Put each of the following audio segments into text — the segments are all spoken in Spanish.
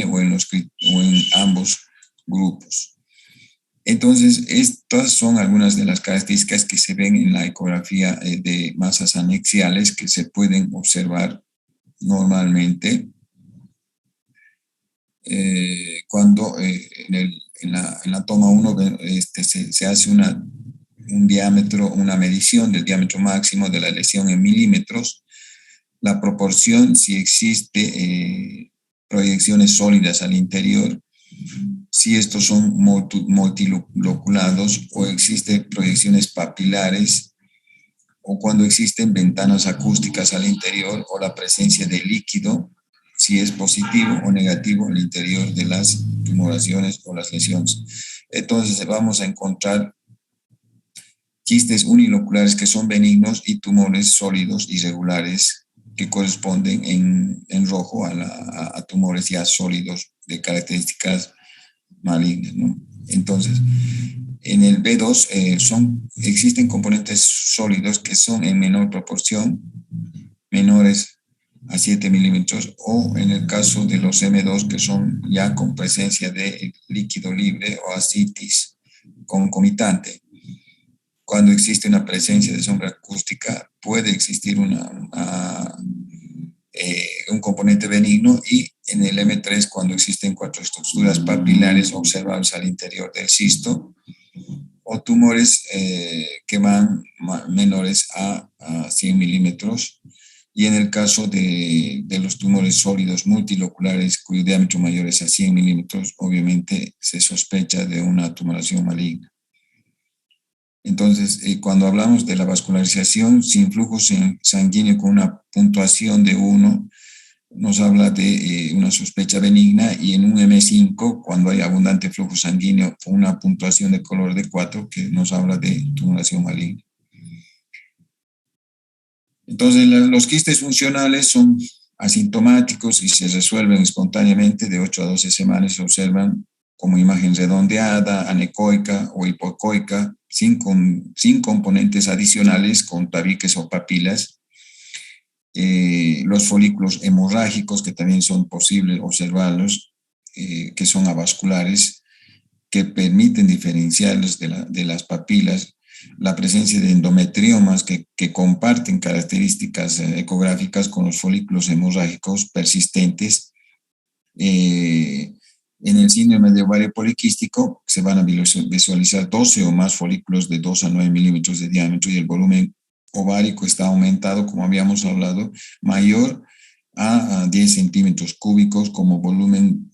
o en ambos grupos. Entonces, estas son algunas de las características que se ven en la ecografía de masas anexiales que se pueden observar normalmente cuando en la toma 1 se hace un diámetro, una medición del diámetro máximo de la lesión en milímetros, la proporción, si existe proyecciones sólidas al interior, si estos son multiloculados o existen proyecciones papilares, o cuando existen ventanas acústicas al interior o la presencia de líquido, si es positivo o negativo al interior de las tumoraciones o las lesiones. Entonces vamos a encontrar quistes uniloculares que son benignos y tumores sólidos irregulares que corresponden en rojo a tumores ya sólidos de características malignas, ¿no? Entonces, en el B2 existen componentes sólidos que son en menor proporción, menores a 7 milímetros, o en el caso de los M2 que son ya con presencia de líquido libre o ascitis concomitante. Cuando existe una presencia de sombra acústica, puede existir un componente benigno, y en el M3, cuando existen 4 estructuras papilares observables al interior del cisto, o tumores que van menores a 100 milímetros, y en el caso de los tumores sólidos multiloculares cuyo diámetro mayor es a 100 milímetros, obviamente se sospecha de una tumoración maligna. Entonces, cuando hablamos de la vascularización sin flujo sanguíneo con una puntuación de 1, nos habla de una sospecha benigna, y en un M5, cuando hay abundante flujo sanguíneo con una puntuación de color de 4, que nos habla de tumoración maligna. Entonces, los quistes funcionales son asintomáticos y se resuelven espontáneamente de 8 a 12 semanas. Se observan como imagen redondeada, anecoica o hipoecoica, sin componentes adicionales con tabiques o papilas. Los folículos hemorrágicos, que también son posibles observarlos, que son avasculares, que permiten diferenciarlos de las papilas. La presencia de endometriomas que comparten características ecográficas con los folículos hemorrágicos persistentes. En el síndrome de ovario poliquístico se van a visualizar 12 o más folículos de 2 a 9 milímetros de diámetro, y el volumen ovárico está aumentado, como habíamos hablado, mayor a 10 centímetros cúbicos como volumen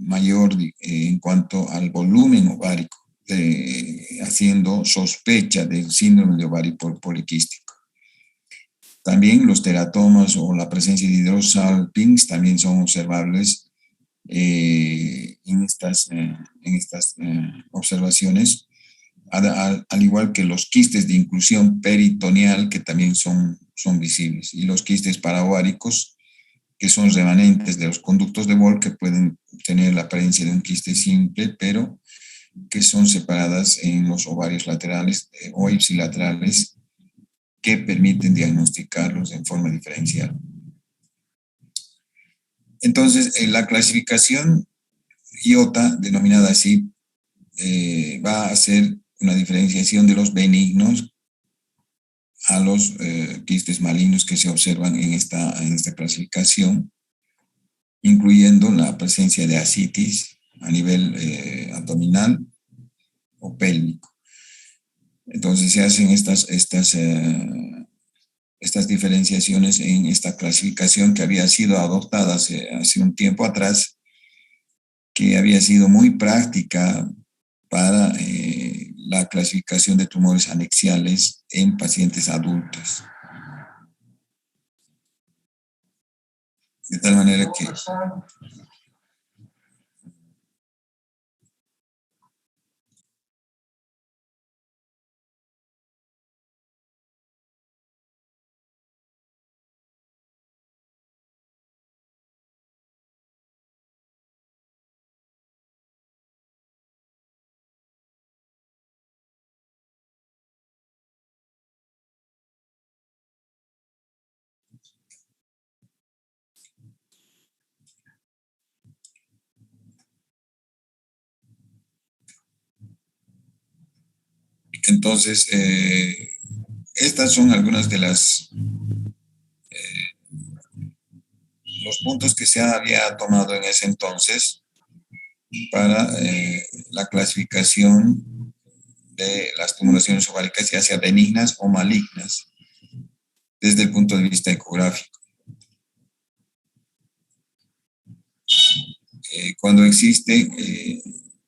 mayor en cuanto al volumen ovárico, haciendo sospecha del síndrome de ovario poliquístico. También los teratomas o la presencia de hidrosalpinx también son observables en estas observaciones, al igual que los quistes de inclusión peritoneal, que también son visibles, y los quistes paraováricos, que son remanentes de los conductos de Bol, que pueden tener la apariencia de un quiste simple, pero que son separadas en los ovarios laterales o ipsilaterales, que permiten diagnosticarlos en forma diferencial. Entonces, la clasificación IOTA, denominada así, va a hacer una diferenciación de los benignos a los quistes malignos que se observan en esta clasificación, incluyendo la presencia de ascitis a nivel abdominal o pélvico. Entonces se hacen estas diferenciaciones en esta clasificación, que había sido adoptada hace un tiempo atrás, que había sido muy práctica para la clasificación de tumores anexiales en pacientes adultos. De tal manera que Entonces, estas son algunas de los puntos que se había tomado en ese entonces para la clasificación de las tumoraciones ováricas, ya sea benignas o malignas, desde el punto de vista ecográfico. Cuando existen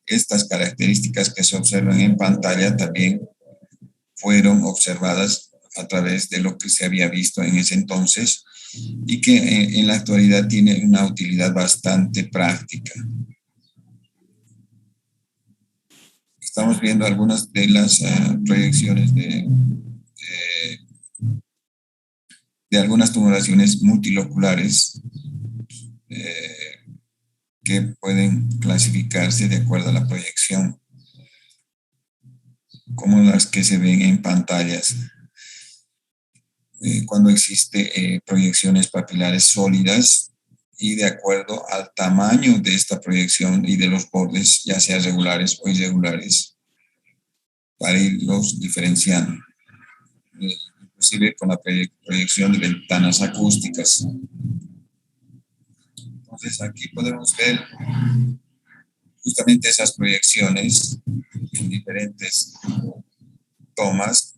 estas características que se observan en pantalla, también fueron observadas a través de lo que se había visto en ese entonces y que en la actualidad tiene una utilidad bastante práctica. Estamos viendo algunas de las proyecciones de algunas tumoraciones multiloculares que pueden clasificarse de acuerdo a la proyección, como las que se ven en pantallas. Cuando existe proyecciones papilares sólidas y de acuerdo al tamaño de esta proyección y de los bordes, ya sea regulares o irregulares, para irlos diferenciando, inclusive con la proyección de ventanas acústicas. Entonces aquí podemos ver justamente esas proyecciones en diferentes tomas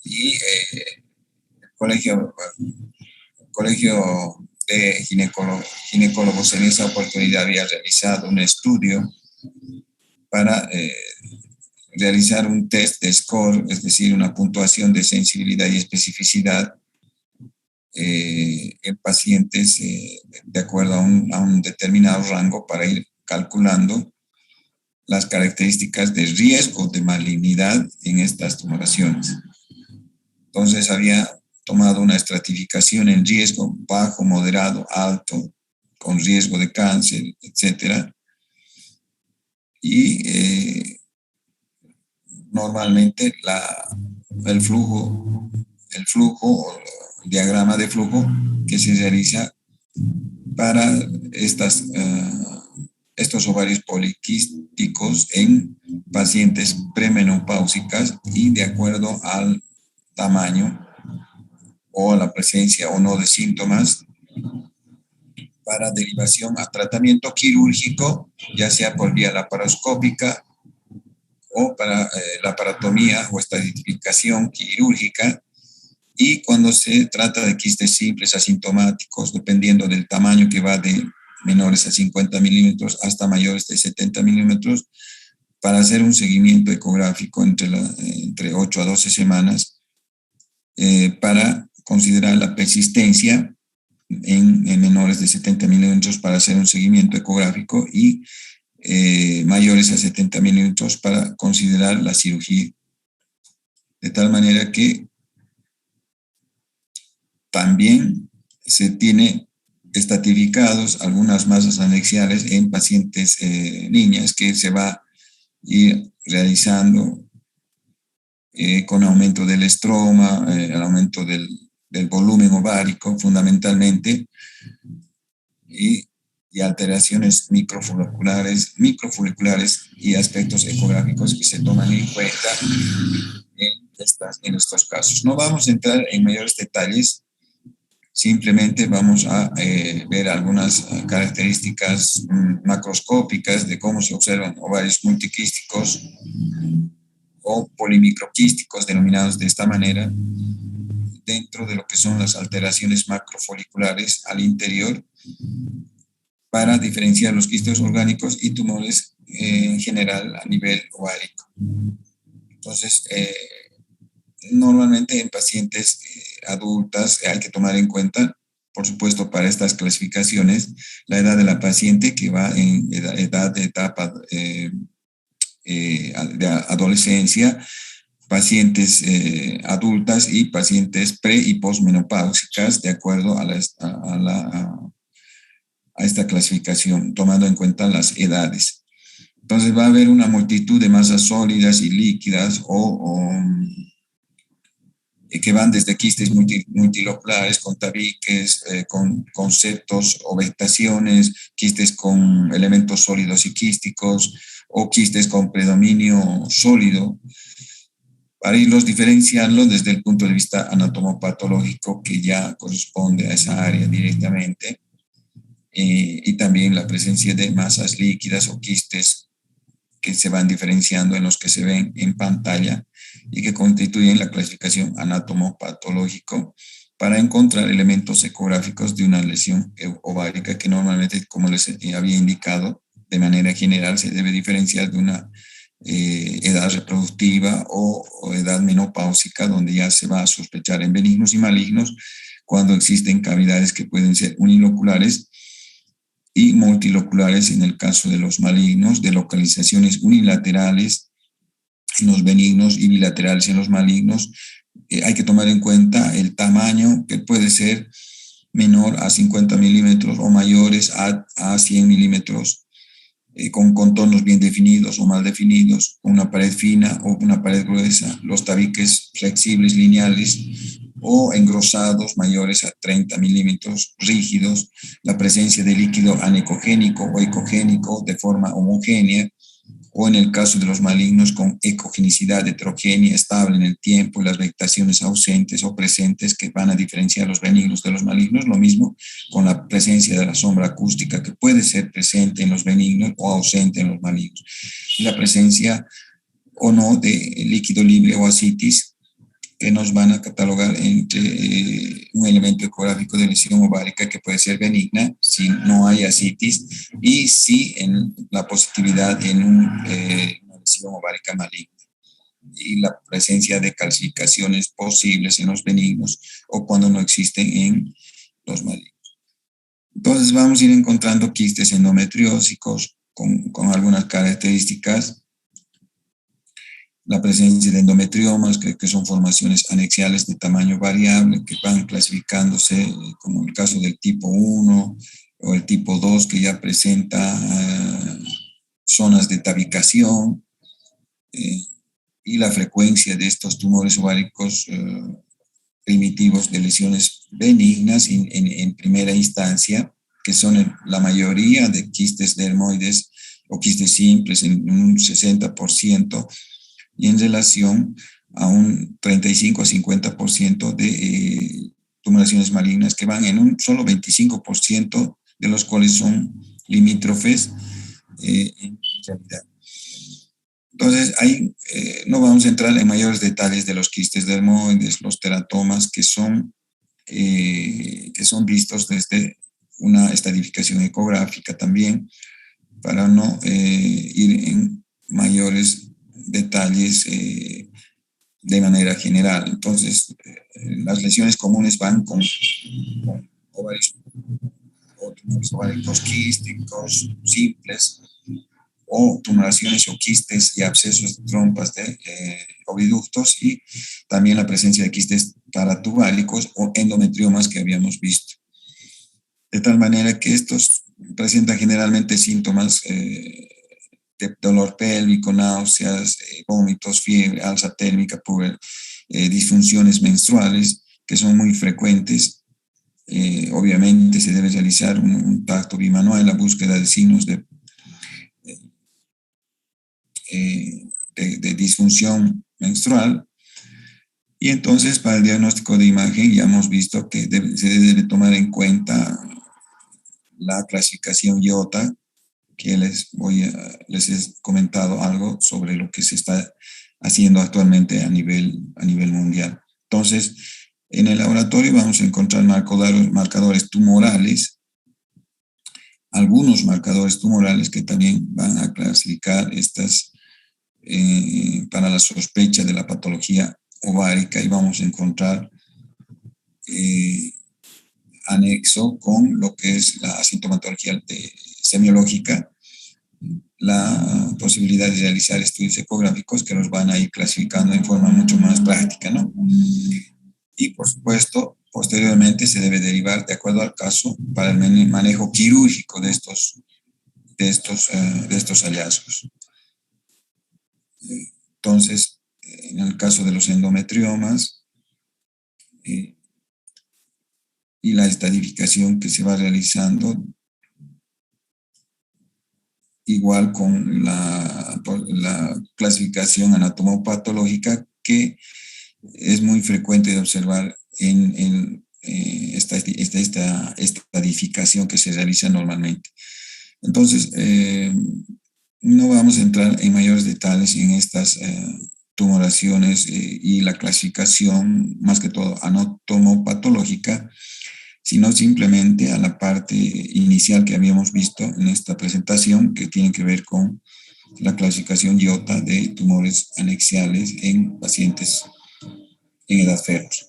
y el colegio de ginecólogos en esa oportunidad había realizado un estudio para realizar un test de score, es decir, una puntuación de sensibilidad y especificidad en pacientes de acuerdo a un determinado rango para ir calculando las características de riesgo de malignidad en estas tumoraciones. Entonces había tomado una estratificación en riesgo bajo, moderado, alto, con riesgo de cáncer, etc. Y normalmente el flujo o el diagrama de flujo que se realiza para estos ovarios poliquísticos en pacientes premenopáusicas y de acuerdo al tamaño o a la presencia o no de síntomas, para derivación a tratamiento quirúrgico, ya sea por vía laparoscópica o para laparotomía o estratificación quirúrgica. Y cuando se trata de quistes simples asintomáticos, dependiendo del tamaño que va de menores a 50 milímetros hasta mayores de 70 milímetros, para hacer un seguimiento ecográfico entre 8 a 12 semanas, para considerar la persistencia en menores de 70 milímetros para hacer un seguimiento ecográfico y mayores a 70 milímetros para considerar la cirugía. De tal manera que también se tiene estratificados algunas masas anexiales en pacientes niñas que se va a ir realizando con aumento del estroma, el aumento del volumen ovárico fundamentalmente y alteraciones microfoliculares y aspectos ecográficos que se toman en cuenta en estos casos. No vamos a entrar en mayores detalles. Simplemente vamos a ver algunas características macroscópicas de cómo se observan ovarios multiquísticos o polimicroquísticos, denominados de esta manera, dentro de lo que son las alteraciones macrofoliculares al interior, para diferenciar los quistes orgánicos y tumores en general a nivel ovárico. Entonces, normalmente en pacientes adultas hay que tomar en cuenta, por supuesto, para estas clasificaciones, la edad de la paciente, que va en edad de etapa de adolescencia, pacientes adultas y pacientes pre y posmenopáusicas, de acuerdo a esta clasificación, tomando en cuenta las edades. Entonces va a haber una multitud de masas sólidas y líquidas que van desde quistes multiloculares con tabiques, con septos o vegetaciones, quistes con elementos sólidos y quísticos, o quistes con predominio sólido, para irlos diferenciando desde el punto de vista anatomopatológico que ya corresponde a esa área directamente, y también la presencia de masas líquidas o quistes que se van diferenciando en los que se ven en pantalla y que constituyen la clasificación anatomopatológico para encontrar elementos ecográficos de una lesión ovárica que normalmente, como les había indicado, de manera general se debe diferenciar de una edad reproductiva o edad menopáusica, donde ya se va a sospechar en benignos y malignos cuando existen cavidades que pueden ser uniloculares y multiloculares en el caso de los malignos, de localizaciones unilaterales en los benignos y bilaterales en los malignos. Hay que tomar en cuenta el tamaño, que puede ser menor a 50 milímetros o mayores a 100 milímetros, con contornos bien definidos o mal definidos, una pared fina o una pared gruesa, los tabiques flexibles lineales o engrosados mayores a 30 milímetros rígidos, la presencia de líquido anecogénico o ecogénico de forma homogénea, o en el caso de los malignos con ecogenicidad heterogénea, estable en el tiempo, y las vegetaciones ausentes o presentes que van a diferenciar los benignos de los malignos, lo mismo con la presencia de la sombra acústica que puede ser presente en los benignos o ausente en los malignos, y la presencia o no de líquido libre o ascitis, que nos van a catalogar entre un elemento ecográfico de lesión ovárica que puede ser benigna si no hay ascitis, y si en la positividad en una lesión ovárica maligna, y la presencia de calcificaciones posibles en los benignos o cuando no existen en los malignos. Entonces vamos a ir encontrando quistes endometriósicos con algunas características. La presencia de endometriomas, que son formaciones anexiales de tamaño variable, que van clasificándose, como el caso del tipo 1 o el tipo 2, que ya presenta zonas de tabicación, y la frecuencia de estos tumores ováricos primitivos de lesiones benignas en primera instancia, que son la mayoría de quistes dermoides o quistes simples en un 60%, y en relación a un 35 a 50% de tumoraciones malignas que van en un solo 25%, de los cuales son limítrofes en realidad. Entonces, ahí no vamos a entrar en mayores detalles de los quistes dermoides, los teratomas, que son vistos desde una estratificación ecográfica también, para no ir en mayores detalles de manera general. Entonces, las lesiones comunes van con ovarios o tumores ováricos quísticos simples, o tumoraciones o quistes y abscesos de trompas de oviductos, y también la presencia de quistes paratubáricos o endometriomas que habíamos visto. De tal manera que estos presentan generalmente síntomas de dolor pélvico, náuseas, vómitos, fiebre, alza térmica, disfunciones menstruales, que son muy frecuentes. Obviamente se debe realizar un tacto bimanual en la búsqueda de signos de disfunción menstrual. Y entonces, para el diagnóstico de imagen, ya hemos visto que se debe tomar en cuenta la clasificación IOTA, que les he comentado algo sobre lo que se está haciendo actualmente a nivel mundial. Entonces, en el laboratorio vamos a encontrar marcadores tumorales, algunos marcadores tumorales que también van a clasificar estas para la sospecha de la patología ovárica, y vamos a encontrar anexo con lo que es la sintomatología semiológica, la posibilidad de realizar estudios ecográficos que los van a ir clasificando en forma mucho más práctica, ¿no? Y por supuesto, posteriormente se debe derivar, de acuerdo al caso, para el manejo quirúrgico de estos hallazgos. Entonces, en el caso de los endometriomas, y la estadificación que se va realizando, igual con la clasificación anatomopatológica que es muy frecuente de observar en esta estadificación que se realiza normalmente. Entonces, no vamos a entrar en mayores detalles en estas tumoraciones y la clasificación, más que todo anatomopatológica, sino simplemente a la parte inicial que habíamos visto en esta presentación, que tiene que ver con la clasificación IOTA de tumores anexiales en pacientes en edad fértil.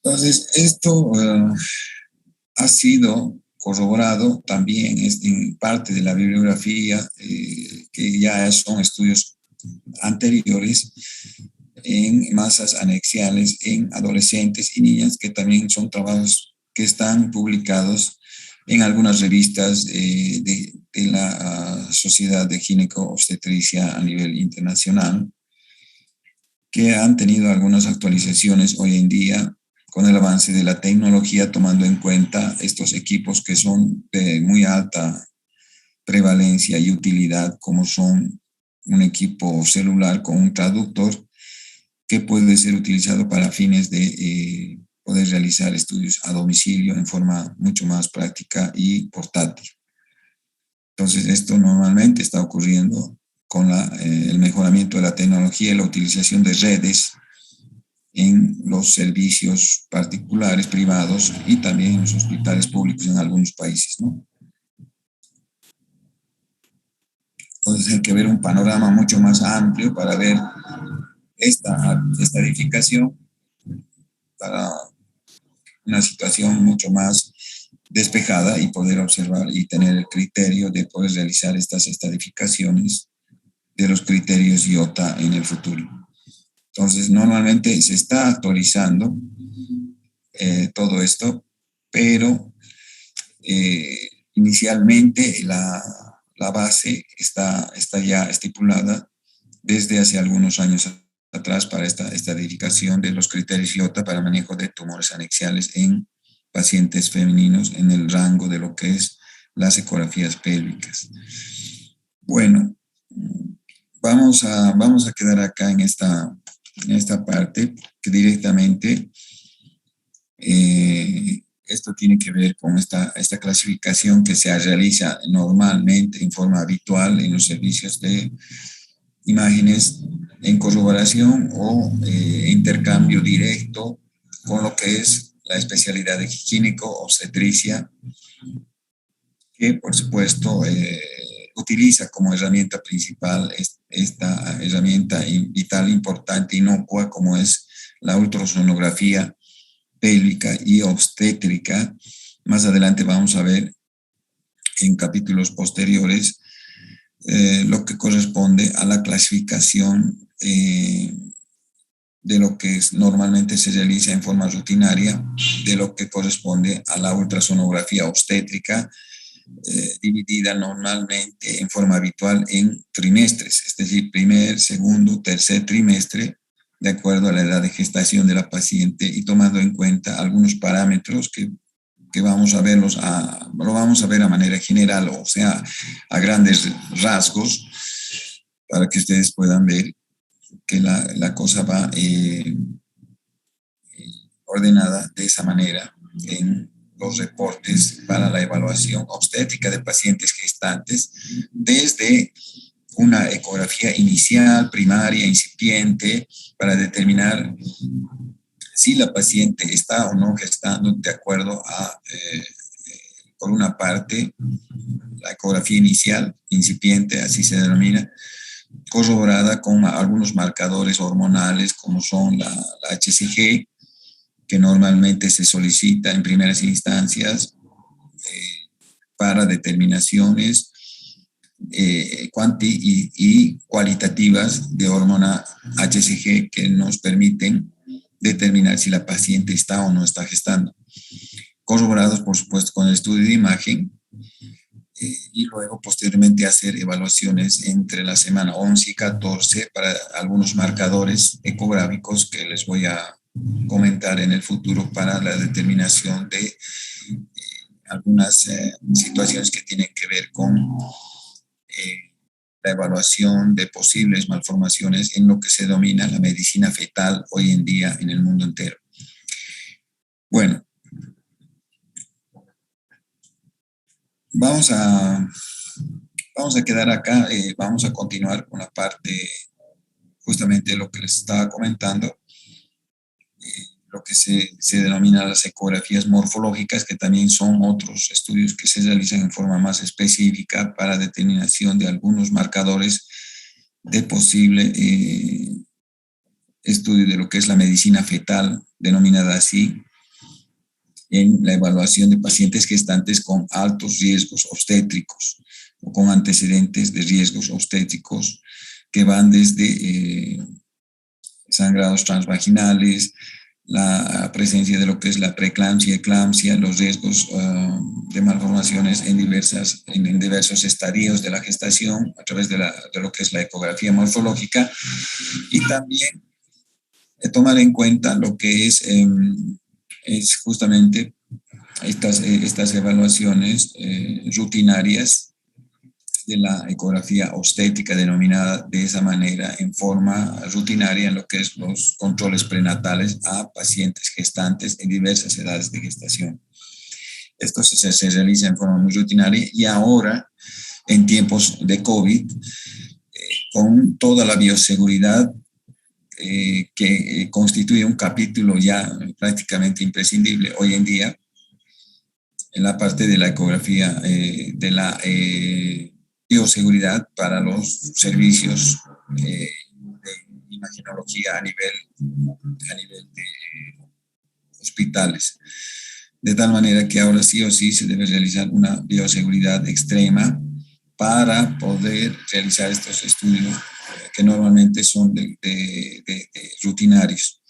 Entonces, esto ha sido corroborado también en parte de la bibliografía, que ya son estudios anteriores en masas anexiales en adolescentes y niñas, que también son trabajos que están publicados en algunas revistas de la Sociedad de Gineco-Obstetricia a nivel internacional, que han tenido algunas actualizaciones hoy en día con el avance de la tecnología, tomando en cuenta estos equipos que son de muy alta prevalencia y utilidad, como son un equipo celular con un traductor que puede ser utilizado para fines de poder realizar estudios a domicilio en forma mucho más práctica y portátil. Entonces, esto normalmente está ocurriendo con el mejoramiento de la tecnología y la utilización de redes en los servicios particulares, privados y también en los hospitales públicos en algunos países, ¿no? Entonces hay que ver un panorama mucho más amplio para ver esta edificación, para una situación mucho más despejada y poder observar y tener el criterio de poder realizar estas estadificaciones de los criterios IOTA en el futuro. Entonces, normalmente se está actualizando todo esto, pero inicialmente la base está ya estipulada desde hace algunos años atrás para esta estadificación de los criterios IOTA para manejo de tumores anexiales en pacientes femeninos en el rango de lo que es las ecografías pélvicas. Bueno, vamos a quedar acá en esta parte que directamente esto tiene que ver con esta clasificación que se realiza normalmente en forma habitual en los servicios de imágenes en corroboración o intercambio directo con lo que es la especialidad de gineco-obstetricia, que por supuesto utiliza como herramienta principal esta herramienta vital, importante, inocua, como es la ultrasonografía pélvica y obstétrica. Más adelante vamos a ver en capítulos posteriores lo que corresponde a la clasificación de lo que normalmente se realiza en forma rutinaria, de lo que corresponde a la ultrasonografía obstétrica, dividida normalmente en forma habitual en trimestres, es decir, primer, segundo, tercer trimestre, de acuerdo a la edad de gestación de la paciente y tomando en cuenta algunos parámetros que vamos a verlos, lo vamos a ver a manera general, o sea, a grandes rasgos, para que ustedes puedan ver que la cosa va ordenada de esa manera en los reportes para la evaluación obstétrica de pacientes gestantes, desde una ecografía inicial, primaria, incipiente, para determinar si la paciente está o no gestando de acuerdo a, por una parte, la ecografía inicial, incipiente, así se denomina, corroborada con algunos marcadores hormonales como son la HCG, que normalmente se solicita en primeras instancias para determinaciones cuanti y cualitativas de hormona HCG que nos permiten determinar si la paciente está o no está gestando. Corroborados, por supuesto, con el estudio de imagen y luego posteriormente hacer evaluaciones entre la semana 11 y 14 para algunos marcadores ecográficos que les voy a comentar en el futuro para la determinación de algunas situaciones que tienen que ver con la evaluación de posibles malformaciones en lo que se denomina la medicina fetal hoy en día en el mundo entero. Bueno, vamos a quedar acá, vamos a continuar con la parte justamente de lo que les estaba comentando, lo que se denomina las ecografías morfológicas, que también son otros estudios que se realizan en forma más específica para determinación de algunos marcadores de posible estudio de lo que es la medicina fetal, denominada así, en la evaluación de pacientes gestantes con altos riesgos obstétricos o con antecedentes de riesgos obstétricos que van desde sangrados transvaginales, la presencia de lo que es la preeclampsia, eclampsia, los riesgos de malformaciones en diversos estadios de la gestación a través de lo que es la ecografía morfológica, y también tomar en cuenta lo que es justamente estas evaluaciones rutinarias de la ecografía obstétrica, denominada de esa manera, en forma rutinaria en lo que es los controles prenatales a pacientes gestantes en diversas edades de gestación. Esto se realiza en forma muy rutinaria, y ahora, en tiempos de COVID, con toda la bioseguridad que constituye un capítulo ya prácticamente imprescindible hoy en día, en la parte de la ecografía, de la bioseguridad para los servicios de imagenología a nivel de hospitales. De tal manera que ahora sí o sí se debe realizar una bioseguridad extrema para poder realizar estos estudios que normalmente son de rutinarios.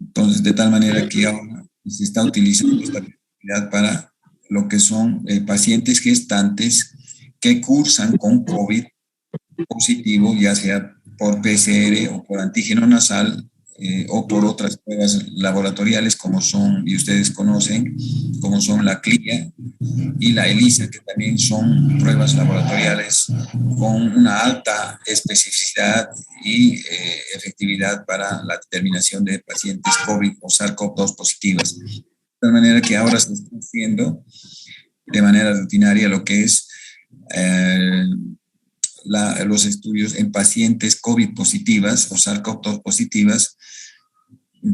Entonces, de tal manera que ahora se está utilizando esta bioseguridad para lo que son pacientes gestantes que cursan con COVID positivo, ya sea por PCR o por antígeno nasal, o por otras pruebas laboratoriales como son, y ustedes conocen, como son la CLIA y la ELISA, que también son pruebas laboratoriales con una alta especificidad y efectividad para la determinación de pacientes COVID o SARS-CoV-2 positivas. De tal manera que ahora se está haciendo de manera rutinaria lo que es los estudios en pacientes COVID positivas o SARS-CoV-2 positivas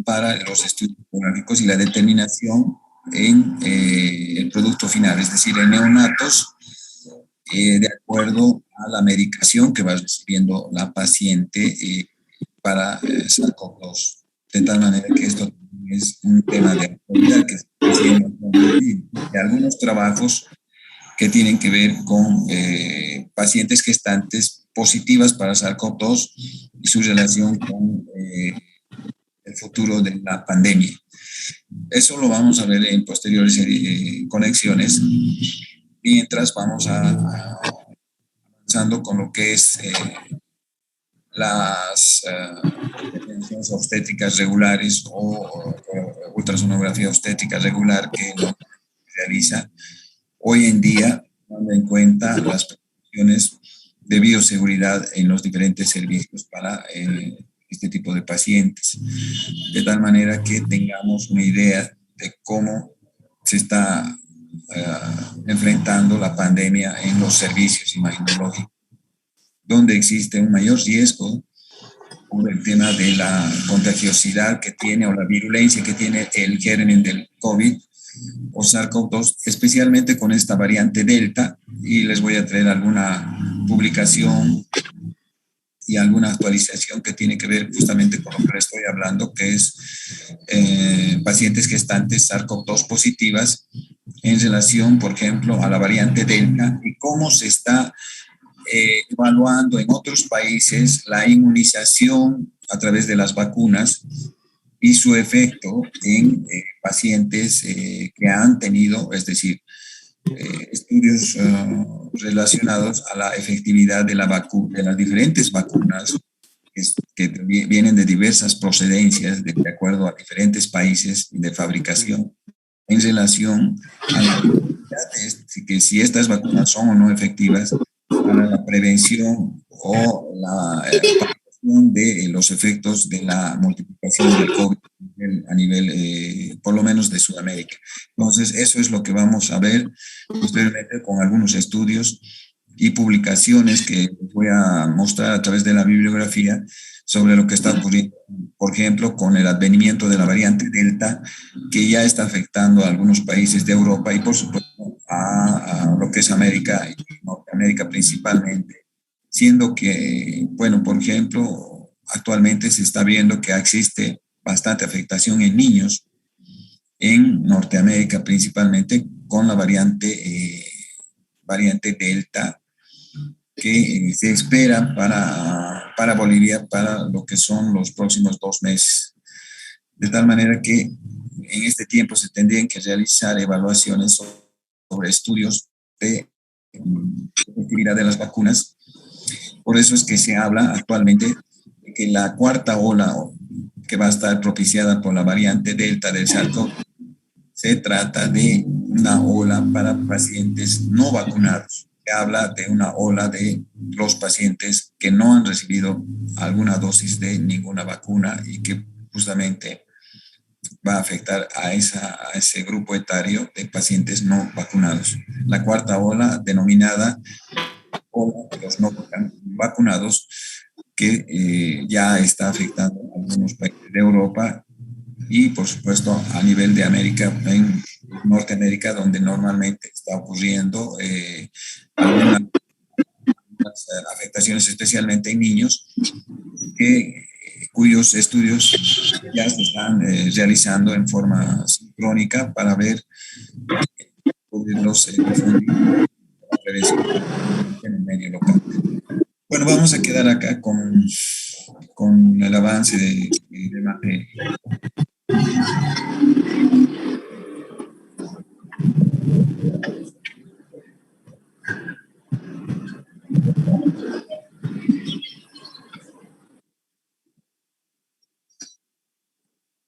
para los estudios ecográficos y la determinación en el producto final, es decir, en neonatos, de acuerdo a la medicación que va recibiendo la paciente para SARS-CoV-2. De tal manera que esto es un tema de actualidad que se está haciendo de algunos trabajos que tienen que ver con pacientes gestantes positivas para SARS-CoV-2 y su relación con el futuro de la pandemia. Eso lo vamos a ver en posteriores conexiones, mientras vamos avanzando con lo que es las intervenciones obstétricas regulares o ultrasonografía obstétrica regular que no realiza hoy en día, tomando en cuenta las precauciones de bioseguridad en los diferentes servicios para este tipo de pacientes, de tal manera que tengamos una idea de cómo se está enfrentando la pandemia en los servicios imaginológicos, donde existe un mayor riesgo por el tema de la contagiosidad que tiene o la virulencia que tiene el germen del COVID o SARS-CoV-2, especialmente con esta variante Delta, y les voy a traer alguna publicación y alguna actualización que tiene que ver justamente con lo que les estoy hablando, que es pacientes gestantes SARS-CoV-2 positivas en relación, por ejemplo, a la variante Delta, y cómo se está evaluando en otros países la inmunización a través de las vacunas y su efecto en pacientes que han tenido, es decir, estudios relacionados a la efectividad de las diferentes vacunas que vienen de diversas procedencias, de acuerdo a diferentes países de fabricación, en relación a la que si estas vacunas son o no efectivas para la prevención o la paliación de los efectos de la multiplicación del COVID a nivel, por lo menos de Sudamérica. Entonces, eso es lo que vamos a ver posteriormente con algunos estudios y publicaciones que voy a mostrar a través de la bibliografía sobre lo que está ocurriendo, por ejemplo, con el advenimiento de la variante Delta, que ya está afectando a algunos países de Europa y, por supuesto, a lo que es América y Norteamérica principalmente, siendo que, bueno, por ejemplo, actualmente se está viendo que existe bastante afectación en niños en Norteamérica principalmente con la variante Delta, que se espera para Bolivia para lo que son los próximos 2 meses. De tal manera que en este tiempo se tendrían que realizar evaluaciones sobre estudios de efectividad de las vacunas. Por eso es que se habla actualmente de que la cuarta ola que va a estar propiciada por la variante Delta del SARS-CoV se trata de una ola para pacientes no vacunados. Se habla de una ola de los pacientes que no han recibido alguna dosis de ninguna vacuna y que justamente va a afectar a ese grupo etario de pacientes no vacunados. La cuarta ola, denominada ola de los no vacunados, que ya está afectando a algunos países de Europa y, por supuesto, a nivel de América, en Norteamérica, donde normalmente está ocurriendo algunas afectaciones, especialmente en niños, cuyos estudios ya se están realizando en forma sincrónica para ver poderlos difundir la prevención en el medio local. Bueno, vamos a quedar acá con el avance de materia.